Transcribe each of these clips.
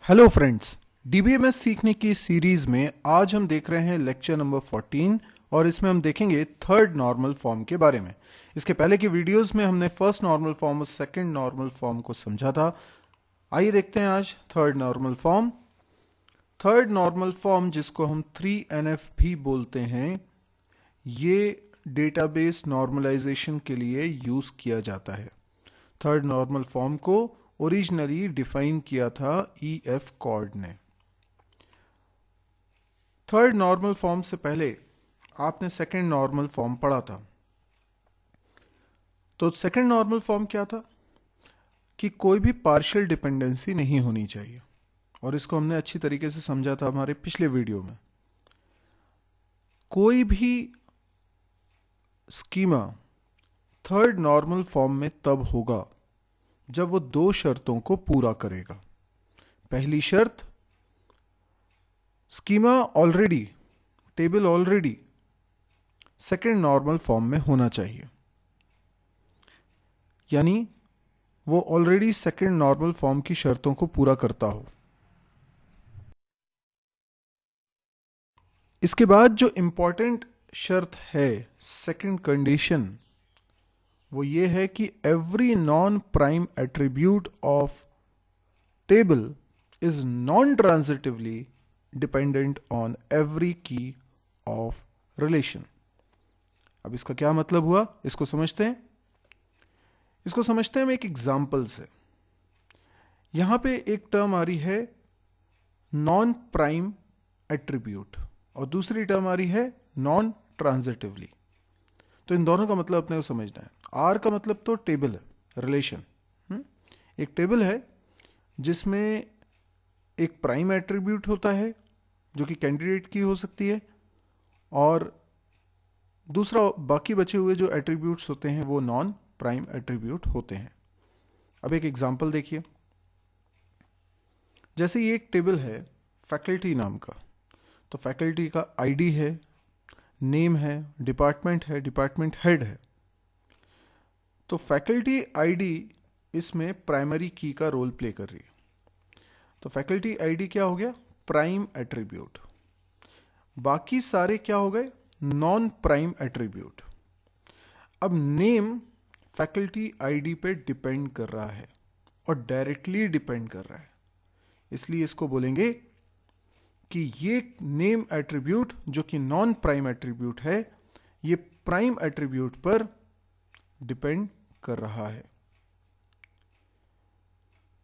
Hello friends, DBMS सीखने की series में आज हम देख रहे हैं लेक्चर नंबर 14 और इसमें हम देखेंगे थर्ड नॉर्मल फॉर्म के बारे में। इसके पहले की वीडियोस में हमने फर्स्ट नॉर्मल फॉर्म और सेकंड नॉर्मल फॉर्म को समझा था। आइए देखते हैं आज third normal form. Third normal form, जिसको हम 3NF भी बोलते हैं, ये डेटाबेस नॉर्मलाइजेशन के लिए यूज किया जाता है। थर्ड नॉर्मल फॉर्म को ओरिजिनली डिफाइन किया था EF कॉर्ड ने। थर्ड नॉर्मल फॉर्म से पहले आपने सेकंड नॉर्मल फॉर्म पढ़ा था। तो सेकंड नॉर्मल फॉर्म क्या था कि कोई भी पार्शियल डिपेंडेंसी नहीं होनी चाहिए, और इसको हमने अच्छी तरीके से समझा था हमारे पिछले वीडियो में। कोई भी स्कीमा थर्ड नॉर्मल फॉर्म में तब होगा जब वो दो शर्तों को पूरा करेगा। पहली शर्त, schema already, table already second normal form में होना चाहिए, यानी वो ऑलरेडी सेकेंड नॉर्मल फॉर्म की शर्तों को पूरा करता हो। इसके बाद जो इंपॉर्टेंट शर्त है, सेकेंड कंडीशन, वो ये है कि every non prime attribute of table is non transitively dependent on every की ऑफ रिलेशन। अब इसका क्या मतलब हुआ, इसको समझते हैं। इसको समझते हैं हम एक एग्जाम्पल से। यहां पे एक टर्म आ रही है नॉन प्राइम एट्रीब्यूट और दूसरी टर्म आ रही है नॉन ट्रांजिटिवली। तो इन दोनों का मतलब अपने को समझना है। आर का मतलब तो टेबल है, रिलेशन। एक टेबल है जिसमें एक प्राइम एट्रीब्यूट होता है जो कि कैंडिडेट की हो सकती है, और दूसरा बाकी बचे हुए जो एट्रीब्यूट्स होते हैं वो नॉन प्राइम एट्रीब्यूट होते हैं। अब एक एग्जांपल देखिए। जैसे ये एक टेबल है फैकल्टी नाम का, तो फैकल्टी का आईडी है, नेम है, डिपार्टमेंट है, डिपार्टमेंट हेड है। तो फैकल्टी आईडी इसमें प्राइमरी की का रोल प्ले कर रही है। तो फैकल्टी आईडी क्या हो गया, प्राइम एट्रीब्यूट। बाकी सारे क्या हो गए, नॉन प्राइम एट्रीब्यूट। अब नेम फैकल्टी आईडी पे डिपेंड कर रहा है और डायरेक्टली डिपेंड कर रहा है, इसलिए इसको बोलेंगे कि ये नेम एट्रीब्यूट जो कि नॉन प्राइम एट्रीब्यूट है, ये प्राइम एट्रीब्यूट पर डिपेंड कर रहा है।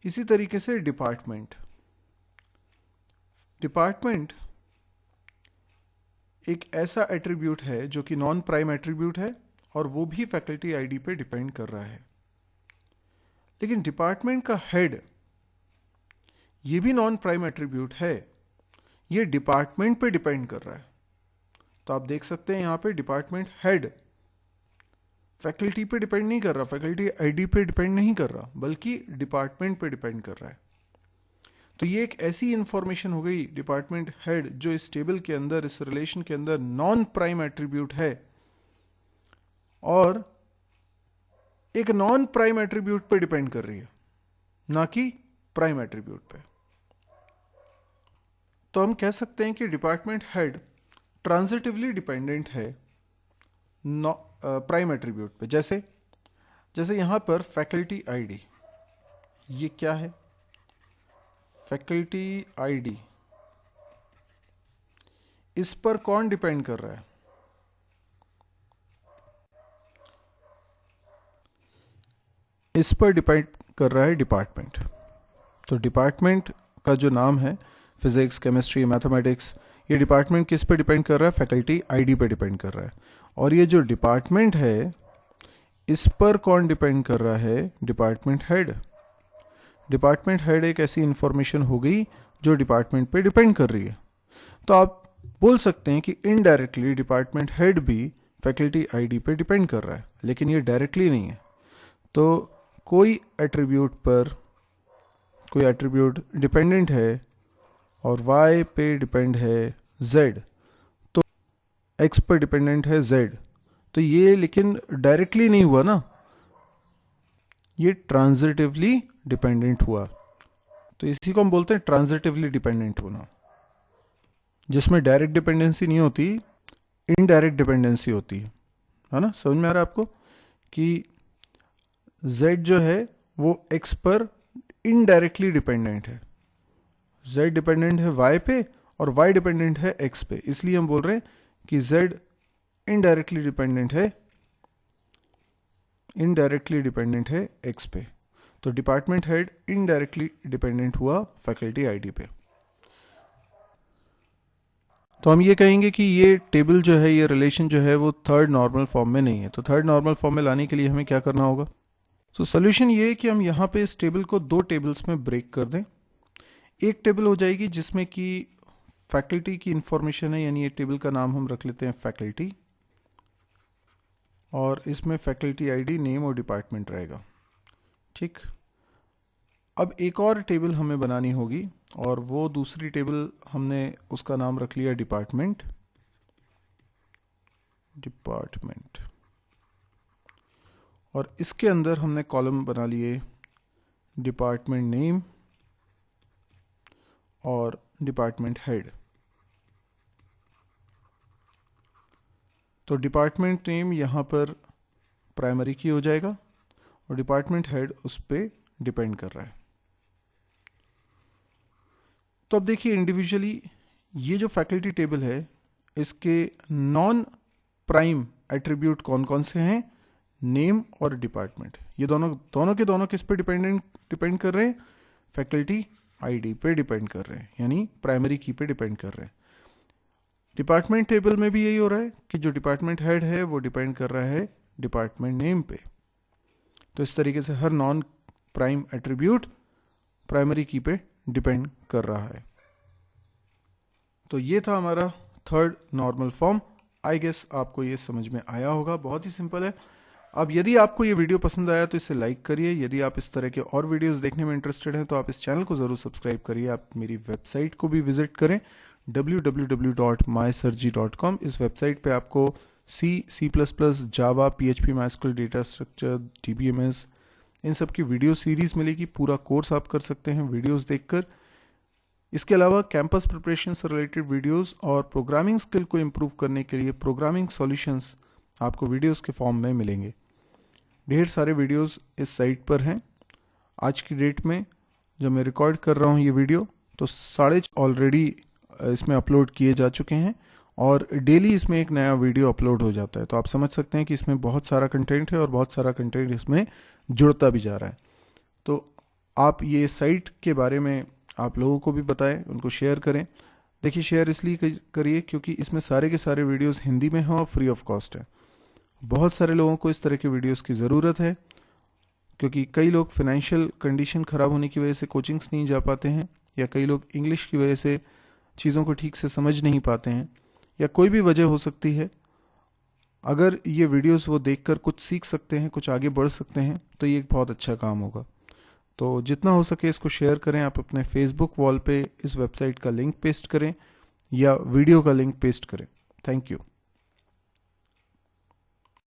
इसी तरीके से डिपार्टमेंट एक ऐसा एट्रीब्यूट है जो कि नॉन प्राइम एट्रीब्यूट है और वो भी फैकल्टी आईडी पे डिपेंड कर रहा है। लेकिन डिपार्टमेंट का हेड, ये भी नॉन प्राइम एट्रीब्यूट है, ये डिपार्टमेंट पे डिपेंड कर रहा है। तो आप देख सकते हैं यहां पे डिपार्टमेंट हेड फैकल्टी पे डिपेंड नहीं कर रहा, फैकल्टी आईडी पे डिपेंड नहीं कर रहा, बल्कि डिपार्टमेंट पे डिपेंड कर रहा है। तो ये एक ऐसी इंफॉर्मेशन हो गई, डिपार्टमेंट हेड जो इस टेबल के अंदर, इस रिलेशन के अंदर नॉन प्राइम एट्रीब्यूट है और एक नॉन प्राइम एट्रीब्यूट पे डिपेंड कर रही है, ना कि प्राइम एट्रीब्यूट पे। तो हम कह सकते हैं कि डिपार्टमेंट हेड ट्रांजिटिवली डिपेंडेंट है प्राइम एट्रीब्यूट पे। जैसे यहां पर फैकल्टी आईडी, ये क्या है, फैकल्टी आईडी, इस पर कौन डिपेंड कर रहा है, इस पर डिपेंड कर रहा है डिपार्टमेंट। तो डिपार्टमेंट का जो नाम है, फिजिक्स, केमिस्ट्री, मैथमेटिक्स, ये डिपार्टमेंट किस पे डिपेंड कर रहा है, फैकल्टी आईडी पे डिपेंड कर रहा है। और ये जो डिपार्टमेंट है, इस पर कौन डिपेंड कर रहा है, डिपार्टमेंट हेड। डिपार्टमेंट हेड एक ऐसी इंफॉर्मेशन हो गई जो डिपार्टमेंट पे डिपेंड कर रही है। तो आप बोल सकते हैं कि इनडायरेक्टली डिपार्टमेंट हेड भी फैकल्टी आईडी पे डिपेंड कर रहा है, लेकिन ये डायरेक्टली नहीं है। तो कोई एट्रीब्यूट डिपेंडेंट है और y पे डिपेंड है z, तो x पर डिपेंडेंट है z, तो ये लेकिन डायरेक्टली नहीं हुआ ना, ये ट्रांजिटिवली डिपेंडेंट हुआ। तो इसी को हम बोलते हैं ट्रांजिटिवली डिपेंडेंट होना, जिसमें डायरेक्ट डिपेंडेंसी नहीं होती, इनडायरेक्ट डिपेंडेंसी होती है ना। समझ में आ रहा है आपको कि z जो है वो x पर इनडायरेक्टली डिपेंडेंट है, z डिपेंडेंट है y पे और y डिपेंडेंट है x पे, इसलिए हम बोल रहे हैं कि z इनडायरेक्टली डिपेंडेंट है x पे। तो डिपार्टमेंट हेड इनडायरेक्टली डिपेंडेंट हुआ फैकल्टी आईडी पे। तो हम ये कहेंगे कि ये टेबल जो है, ये रिलेशन जो है वो थर्ड नॉर्मल फॉर्म में नहीं है। तो थर्ड नॉर्मल फॉर्म में लाने के लिए हमें क्या करना होगा? तो सोल्यूशन ये है कि हम यहाँ पे इस टेबल को दो टेबल्स में ब्रेक कर दें। एक टेबल हो जाएगी जिसमें कि फैकल्टी की इंफॉर्मेशन है, यानी ये टेबल का नाम हम रख लेते हैं फैकल्टी, और इसमें फैकल्टी आईडी, नेम और डिपार्टमेंट रहेगा। ठीक, अब एक और टेबल हमें बनानी होगी और वो दूसरी टेबल हमने उसका नाम रख लिया डिपार्टमेंट। और इसके अंदर हमने कॉलम बना लिए डिपार्टमेंट नेम और डिपार्टमेंट हेड। तो डिपार्टमेंट नेम यहाँ पर प्राइमरी की हो जाएगा और डिपार्टमेंट हेड उस पर डिपेंड कर रहा है। तो अब देखिए इंडिविजुअली ये जो फैकल्टी टेबल है, इसके नॉन प्राइम एट्रीब्यूट कौन कौन से हैं? नेम और डिपार्टमेंट। ये दोनों किस पे डिपेंड कर रहे हैं? फैकल्टी आईडी पे डिपेंड कर रहे हैं, यानी प्राइमरी की पे डिपेंड कर रहे हैं। डिपार्टमेंट टेबल में भी यही हो रहा है कि जो डिपार्टमेंट हेड है वो डिपेंड कर रहा है डिपार्टमेंट नेम पे। तो इस तरीके से हर नॉन प्राइम एट्रीब्यूट प्राइमरी की पे डिपेंड कर रहा है। तो ये था हमारा third normal form. I guess आपको ये समझ में आया होगा, बहुत ही सिंपल है। अब यदि आपको ये वीडियो पसंद आया तो इसे लाइक करिए। यदि आप इस तरह के और वीडियोस देखने में इंटरेस्टेड हैं तो आप इस चैनल को ज़रूर सब्सक्राइब करिए। आप मेरी वेबसाइट को भी विजिट करें www.mysirji.com। इस वेबसाइट पे आपको C++, जावा, PHP, MySQL, data structure, DBMS, इन सब की वीडियो सीरीज़ मिलेगी। पूरा कोर्स आप कर सकते हैं वीडियोस देखकर। इसके अलावा कैंपस प्रिपरेशन से रिलेटेड वीडियोस और प्रोग्रामिंग स्किल को इम्प्रूव करने के लिए प्रोग्रामिंग सॉल्यूशंस आपको वीडियोस के फॉर्म में मिलेंगे। ढेर सारे वीडियोस इस साइट पर हैं। आज की डेट में जब मैं रिकॉर्ड कर रहा हूँ ये वीडियो, तो 6.5 ऑलरेडी इसमें अपलोड किए जा चुके हैं और डेली इसमें एक नया वीडियो अपलोड हो जाता है। तो आप समझ सकते हैं कि इसमें बहुत सारा कंटेंट है और बहुत सारा कंटेंट इसमें जुड़ता भी जा रहा है। तो आप ये साइट के बारे में आप लोगों को भी बताएं, उनको शेयर करें। देखिए, शेयर इसलिए करिए क्योंकि इसमें सारे के सारे वीडियोस हिंदी में हैं और फ्री ऑफ कॉस्ट है। बहुत सारे लोगों को इस तरह के वीडियोस की ज़रूरत है, क्योंकि कई लोग फाइनेंशियल कंडीशन ख़राब होने की वजह से कोचिंग्स नहीं जा पाते हैं, या कई लोग इंग्लिश की वजह से चीज़ों को ठीक से समझ नहीं पाते हैं, या कोई भी वजह हो सकती है। अगर ये वीडियोस वो देखकर कुछ सीख सकते हैं, कुछ आगे बढ़ सकते हैं, तो ये एक बहुत अच्छा काम होगा। तो जितना हो सके इसको शेयर करें। आप अपने फेसबुक वॉल पे इस वेबसाइट का लिंक पेस्ट करें या वीडियो का लिंक पेस्ट करें। Thank you.